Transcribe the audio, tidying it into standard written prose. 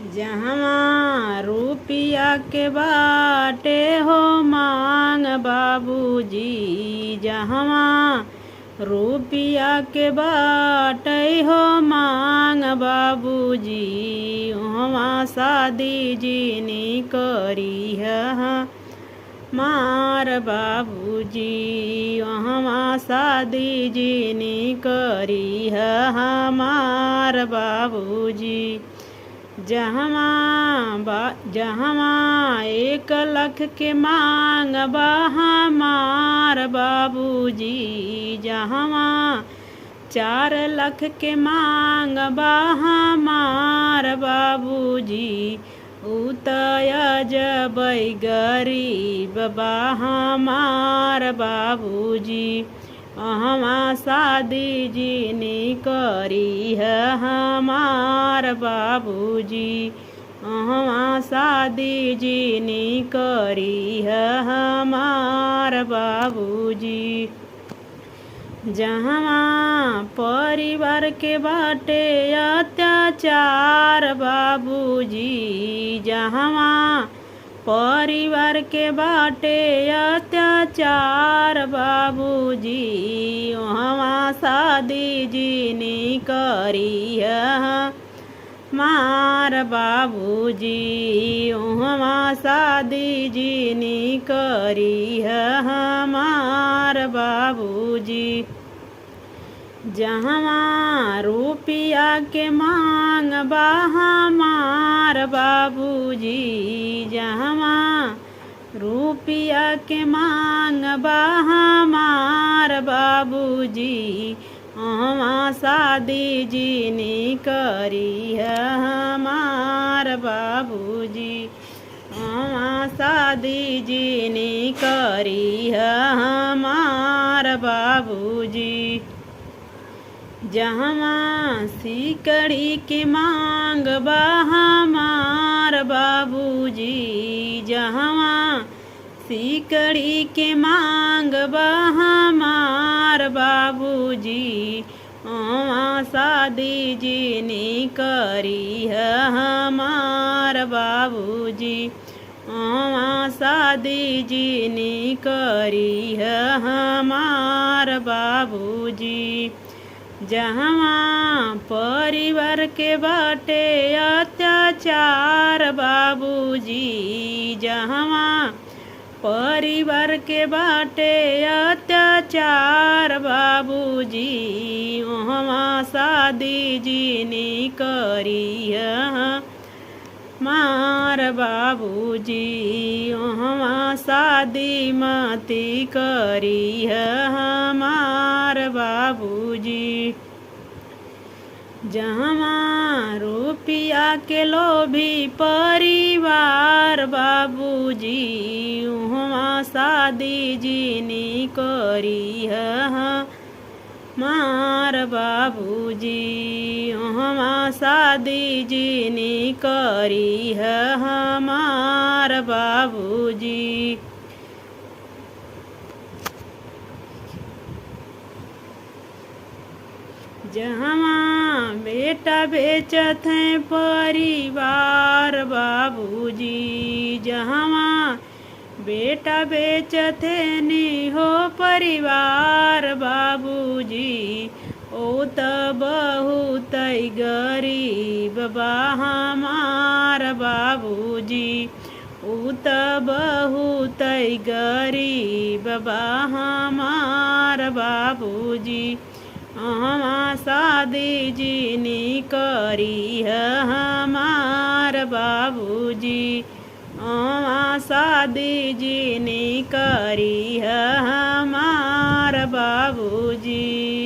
जहवा रुपिया के बाटे हो मांग बाबूजी, जहवा रुपिया के बाटे हो मांग बाबूजी, वहाँ शादी जीनी करी है मार बाबूजी, वहाँ शादी जीनी करी है हमार बाबूजी। जहवा 1 लाख के मांग बा हमार बाबूजी, जहवा 4 लाख के मांग बा हमार बाबूजी, उतय जबै गरीब बा हमार बाबूजी, वहाँ शादी जीनी करी है हमार बाबूजी, वहाँ शादी जीनी करी है हमार बाबूजी। जहाँ परिवार के बाटे अत्याचार बाबूजी, जहाँ परिवार के बाटे अत्याचार बाबूजी, वहाँ शादी जीनी करी है मार बाबूजी, वहाँ शादी जीनी करी है हमार बाबूजी। जहाँ रुपिया के मांग बा हमार बाबूजी, जहाँ रुपिया के मांग बा हमार बाबूजी, वहाँ शादी जीनी करी है हमार बाबूजी, वहाँ शादी जीनी करी है हमार बाबूजी। जहाँ सिकड़ी के मांग बा हमार बाबूजी, जहाँ सिकड़ी के मांग बा हमार बाबूजी, वहाँ शादी जीनी करी है हमार बाबूजी, वहाँ शादी जीनी करी है हमार बाबूजी। जहाँ परिवार के बाटे अत्याचार बाबूजी, जहाँ परिवार के बाटे अत्याचार बाबूजी, वहाँ शादी जीनी करी है मार बाबूजी, वहाँ शादी मती करी है हमार बाबूजी। जहाँ रुपिया के लोभी परिवार बाबूजी, वहाँ शादी जीनी करी है मार बाबूजी, वहाँ शादी जीनी करी है हमार बाबूजी। जहाँ बेटा बेचत है परिवार बाबूजी, जहाँ बेटा बेचत है नी हो परिवार बाबूजी, ओ त बहुत गरीब बा हमार बाबूजी, ओ त बहुत गरीब बा हमार बाबूजी, वहाँ शादी जीनी करी है हमार बाबूजी, वहाँ शादी जीनी करी है हमार बाबूजी।